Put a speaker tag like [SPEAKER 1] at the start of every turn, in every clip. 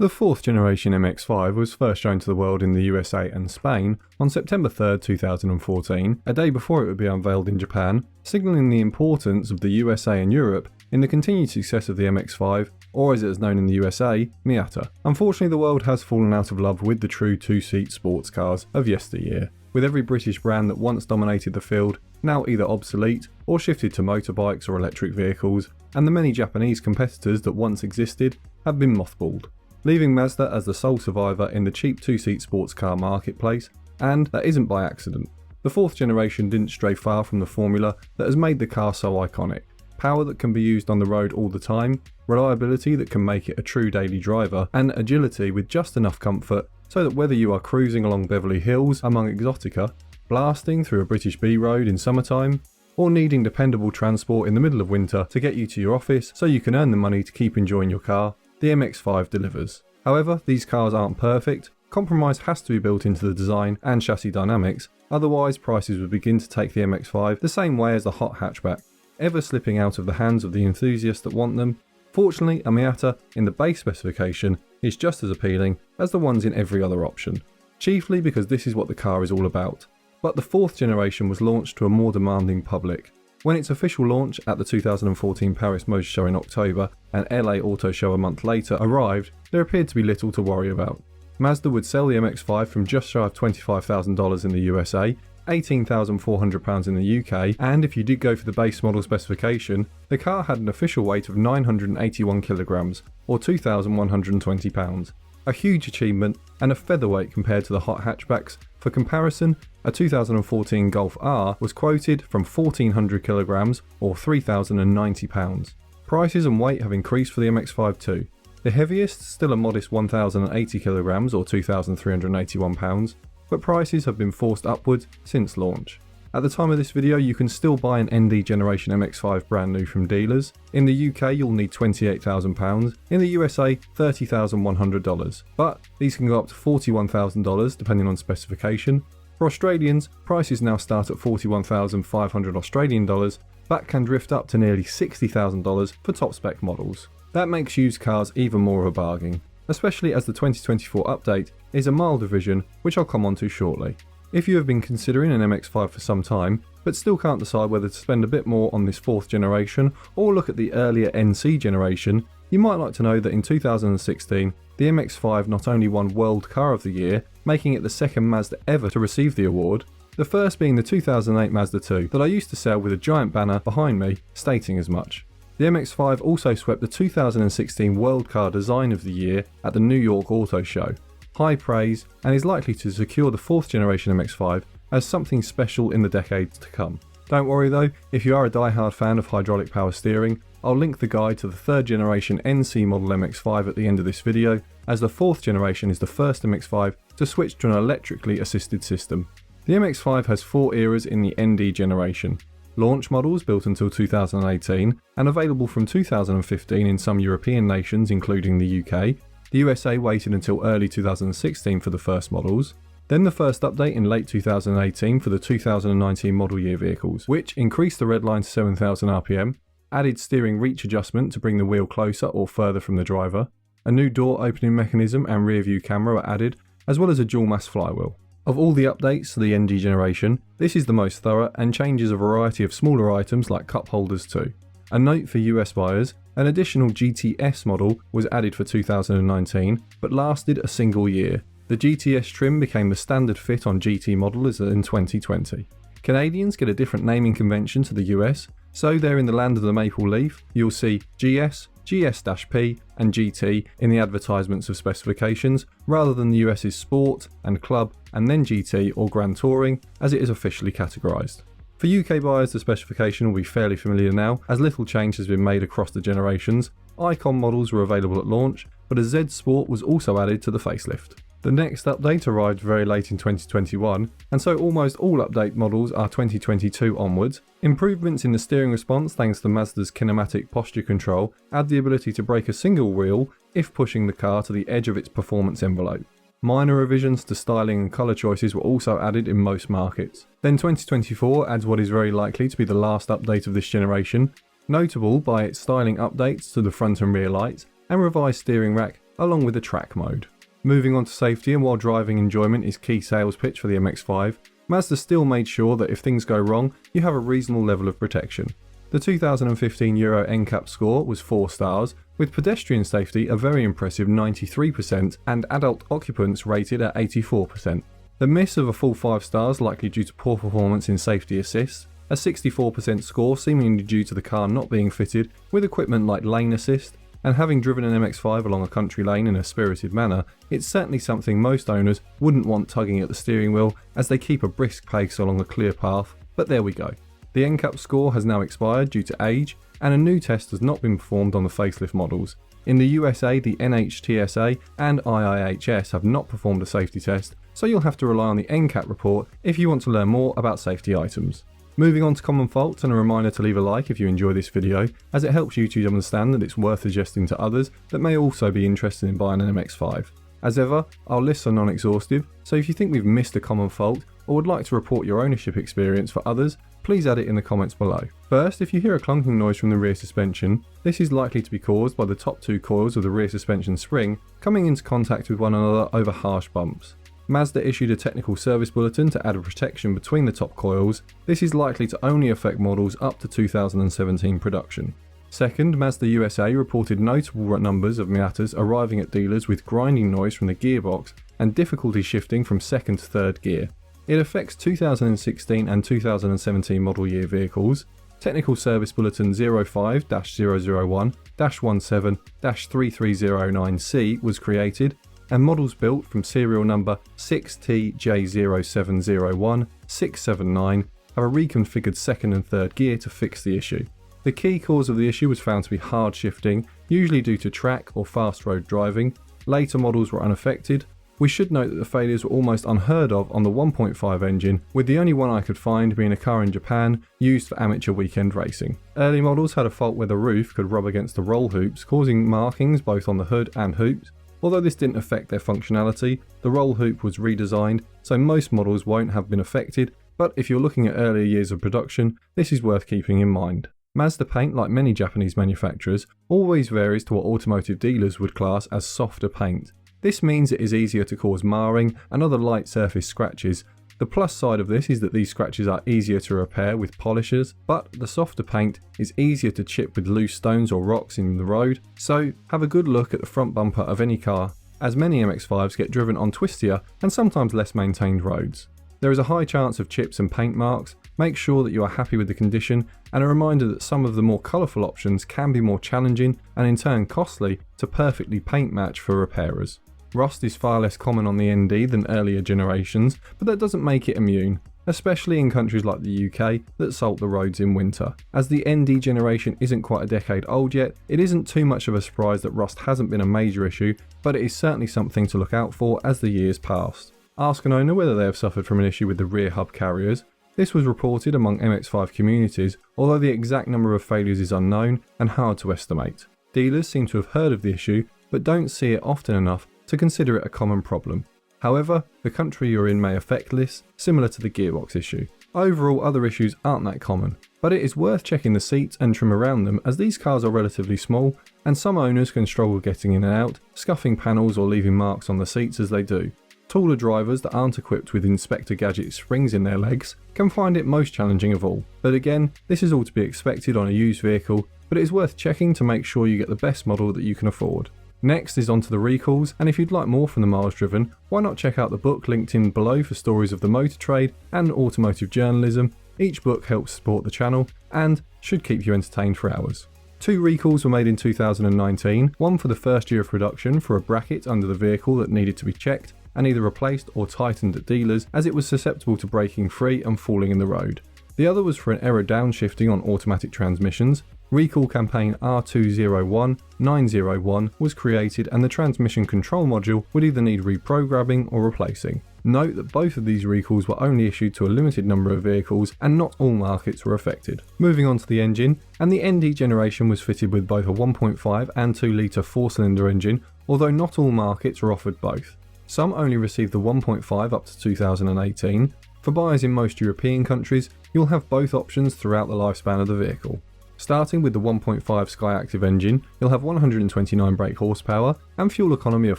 [SPEAKER 1] The 4th generation MX-5 was first shown to the world in the USA and Spain on September 3, 2014, a day before it would be unveiled in Japan, signalling the importance of the USA and Europe in the continued success of the MX-5, or as it is known in the USA, Miata. Unfortunately, the world has fallen out of love with the true two-seat sports cars of yesteryear, with every British brand that once dominated the field now either obsolete or shifted to motorbikes or electric vehicles, and the many Japanese competitors that once existed have been mothballed, leaving Mazda as the sole survivor in the cheap two-seat sports car marketplace, and that isn't by accident. The 4th generation didn't stray far from the formula that has made the car so iconic. Power that can be used on the road all the time, reliability that can make it a true daily driver, and agility with just enough comfort so that whether you are cruising along Beverly Hills among exotica, blasting through a British B road in summertime, or needing dependable transport in the middle of winter to get you to your office so you can earn the money to keep enjoying your car, the MX-5 delivers. However, these cars aren't perfect. Compromise has to be built into the design and chassis dynamics, otherwise prices would begin to take the MX-5 the same way as the hot hatchback, ever slipping out of the hands of the enthusiasts that want them. Fortunately, a Miata in the base specification is just as appealing as the ones in every other option, chiefly because this is what the car is all about. But the 4th generation was launched to a more demanding public. When its official launch at the 2014 Paris Motor Show in October and LA Auto Show a month later arrived, there appeared to be little to worry about. Mazda would sell the MX-5 from just shy of $25,000 in the USA, £18,400 in the UK, and if you did go for the base model specification, the car had an official weight of 981 kilograms, or £2,120. A huge achievement and a featherweight compared to the hot hatchbacks. For comparison, a 2014 Golf R was quoted from 1,400 kilograms, or £3,090. Prices and weight have increased for the MX-5 too. The heaviest, still a modest 1,080 kilograms, or £2,381, but prices have been forced upwards since launch. At the time of this video, you can still buy an ND generation MX-5 brand new from dealers. In the UK, you'll need £28,000, in the USA, $30,100, but these can go up to $41,000 depending on specification. For Australians, prices now start at $41,500 Australian dollars, but can drift up to nearly $60,000 for top spec models. That makes used cars even more of a bargain, especially as the 2024 update is a milder version, which I'll come on to shortly. If you have been considering an MX-5 for some time, but still can't decide whether to spend a bit more on this 4th generation or look at the earlier NC generation, you might like to know that in 2016, the MX-5 not only won World Car of the Year, making it the second Mazda ever to receive the award, the first being the 2008 Mazda 2 that I used to sell with a giant banner behind me stating as much. The MX-5 also swept the 2016 World Car Design of the Year at the New York Auto Show. High praise, and is likely to secure the 4th generation MX-5 as something special in the decades to come. Don't worry though, if you are a die-hard fan of hydraulic power steering, I'll link the guide to the 3rd generation NC model MX-5 at the end of this video, as the 4th generation is the first MX-5 to switch to an electrically assisted system. The MX-5 has 4 eras in the ND generation. Launch models built until 2018 and available from 2015 in some European nations including the UK. The USA waited until early 2016 for the first models, then the first update in late 2018 for the 2019 model year vehicles, which increased the redline to 7,000 RPM, added steering reach adjustment to bring the wheel closer or further from the driver, a new door opening mechanism and rear view camera were added, as well as a dual mass flywheel. Of all the updates to the ND generation, this is the most thorough and changes a variety of smaller items like cup holders too. A note for US buyers, an additional GTS model was added for 2019, but lasted a single year. The GTS trim became the standard fit on GT models in 2020. Canadians get a different naming convention to the US, so they're in the land of the maple leaf. You'll see GS, GS-P and GT in the advertisements of specifications, rather than the US's Sport and Club and then GT or Grand Touring as it is officially categorised. For UK buyers, the specification will be fairly familiar now, as little change has been made across the generations. Icon models were available at launch, but a Z Sport was also added to the facelift. The next update arrived very late in 2021, and so almost all update models are 2022 onwards. Improvements in the steering response thanks to Mazda's kinematic posture control add the ability to brake a single wheel if pushing the car to the edge of its performance envelope. Minor revisions to styling and colour choices were also added in most markets. Then 2024 adds what is very likely to be the last update of this generation, notable by its styling updates to the front and rear lights and revised steering rack along with the track mode. Moving on to safety, and while driving enjoyment is key sales pitch for the MX-5, Mazda still made sure that if things go wrong, you have a reasonable level of protection. The 2015 Euro NCAP score was 4 stars, with pedestrian safety a very impressive 93% and adult occupants rated at 84%. The miss of a full 5 stars likely due to poor performance in safety assist, a 64% score seemingly due to the car not being fitted with equipment like lane assist, and having driven an MX-5 along a country lane in a spirited manner, it's certainly something most owners wouldn't want tugging at the steering wheel as they keep a brisk pace along a clear path, but there we go. The NCAP score has now expired due to age, and a new test has not been performed on the facelift models. In the USA, the NHTSA and IIHS have not performed a safety test, so you'll have to rely on the NCAP report if you want to learn more about safety items. Moving on to common faults, and a reminder to leave a like if you enjoy this video, as it helps YouTube understand that it's worth suggesting to others that may also be interested in buying an MX-5. As ever, our lists are non-exhaustive, so if you think we've missed a common fault or would like to report your ownership experience for others, please add it in the comments below. First, if you hear a clunking noise from the rear suspension, this is likely to be caused by the top 2 coils of the rear suspension spring coming into contact with one another over harsh bumps. Mazda issued a technical service bulletin to add a protection between the top coils. This is likely to only affect models up to 2017 production. Second, Mazda USA reported notable numbers of Miatas arriving at dealers with grinding noise from the gearbox and difficulty shifting from second to third gear. It affects 2016 and 2017 model year vehicles. Technical Service Bulletin 05-001-17-3309C was created, and models built from serial number 6TJ0701-679 have a reconfigured second and third gear to fix the issue. The key cause of the issue was found to be hard shifting, usually due to track or fast road driving. Later models were unaffected. We should note that the failures were almost unheard of on the 1.5 engine, with the only one I could find being a car in Japan used for amateur weekend racing. Early models had a fault where the roof could rub against the roll hoops, causing markings both on the hood and hoops. Although this didn't affect their functionality, the roll hoop was redesigned, so most models won't have been affected, but if you're looking at earlier years of production, this is worth keeping in mind. Mazda paint, like many Japanese manufacturers, always varies to what automotive dealers would class as softer paint. This means it is easier to cause marring and other light surface scratches. The plus side of this is that these scratches are easier to repair with polishers, but the softer paint is easier to chip with loose stones or rocks in the road, so have a good look at the front bumper of any car, as many MX-5s get driven on twistier and sometimes less maintained roads. There is a high chance of chips and paint marks. Make sure that you are happy with the condition, and a reminder that some of the more colourful options can be more challenging and in turn costly to perfectly paint match for repairers. Rust is far less common on the ND than earlier generations, but that doesn't make it immune, especially in countries like the UK that salt the roads in winter. As the ND generation isn't quite a decade old yet, it isn't too much of a surprise that rust hasn't been a major issue, but it is certainly something to look out for as the years pass. Ask an owner whether they have suffered from an issue with the rear hub carriers. This was reported among MX-5 communities, although the exact number of failures is unknown and hard to estimate. Dealers seem to have heard of the issue, but don't see it often enough to consider it a common problem. However, the country you're in may affect this, similar to the gearbox issue. Overall, other issues aren't that common, but it is worth checking the seats and trim around them, as these cars are relatively small and some owners can struggle getting in and out, scuffing panels or leaving marks on the seats as they do. Taller drivers that aren't equipped with Inspector Gadget springs in their legs can find it most challenging of all. But again, this is all to be expected on a used vehicle, but it is worth checking to make sure you get the best model that you can afford. Next is onto the recalls, and if you'd like more from the miles driven, why not check out the book linked in below for stories of the motor trade and automotive journalism. Each book helps support the channel and should keep you entertained for hours. 2 recalls were made in 2019, one for the first year of production for a bracket under the vehicle that needed to be checked and either replaced or tightened at dealers as it was susceptible to breaking free and falling in the road. The other was for an error downshifting on automatic transmissions. Recall campaign R201901 was created and the transmission control module would either need reprogramming or replacing. Note that both of these recalls were only issued to a limited number of vehicles and not all markets were affected. Moving on to the engine, and the ND generation was fitted with both a 1.5 and 2 litre 4-cylinder engine, although not all markets were offered both. Some only received the 1.5 up to 2018. For buyers in most European countries, you'll have both options throughout the lifespan of the vehicle. Starting with the 1.5 skyactiv engine, you'll have 129 brake horsepower and fuel economy of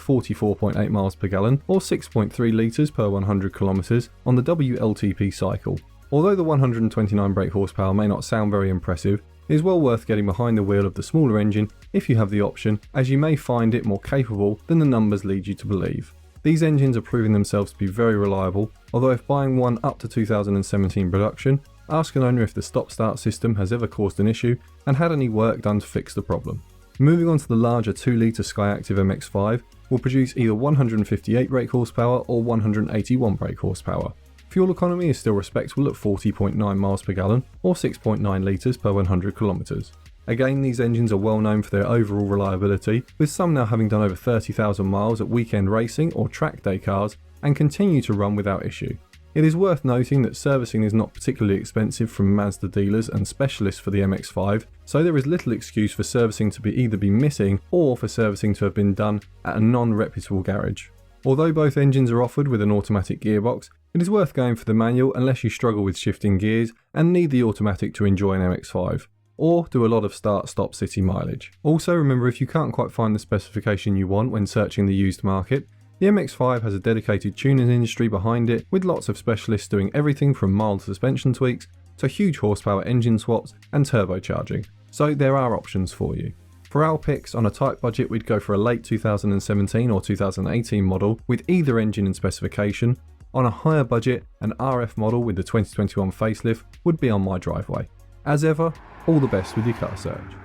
[SPEAKER 1] 44.8 miles per gallon or 6.3 litres per 100 kilometres on the WLTP cycle. Although the 129 brake horsepower may not sound very impressive, it is well worth getting behind the wheel of the smaller engine if you have the option, as you may find it more capable than the numbers lead you to believe. These engines are proving themselves to be very reliable, although if buying one up to 2017 production, ask an owner if the stop-start system has ever caused an issue and had any work done to fix the problem. Moving on to the larger 2-litre skyactiv MX-5 will produce either 158 brake horsepower or 181 brake horsepower. Fuel economy is still respectable at 40.9 miles per gallon or 6.9 litres per 100 kilometres. Again, these engines are well known for their overall reliability, with some now having done over 30,000 miles at weekend racing or track day cars and continue to run without issue. It is worth noting that servicing is not particularly expensive from Mazda dealers and specialists for the MX-5, so there is little excuse for servicing to either be missing or for servicing to have been done at a non-reputable garage. Although both engines are offered with an automatic gearbox, it is worth going for the manual unless you struggle with shifting gears and need the automatic to enjoy an MX-5, or do a lot of start-stop city mileage. Also remember, if you can't quite find the specification you want when searching the used market, the MX-5 has a dedicated tuning industry behind it, with lots of specialists doing everything from mild suspension tweaks to huge horsepower engine swaps and turbocharging, so there are options for you. For our picks, on a tight budget we'd go for a late 2017 or 2018 model with either engine and specification. On a higher budget, an RF model with the 2021 facelift would be on my driveway. As ever, all the best with your car search.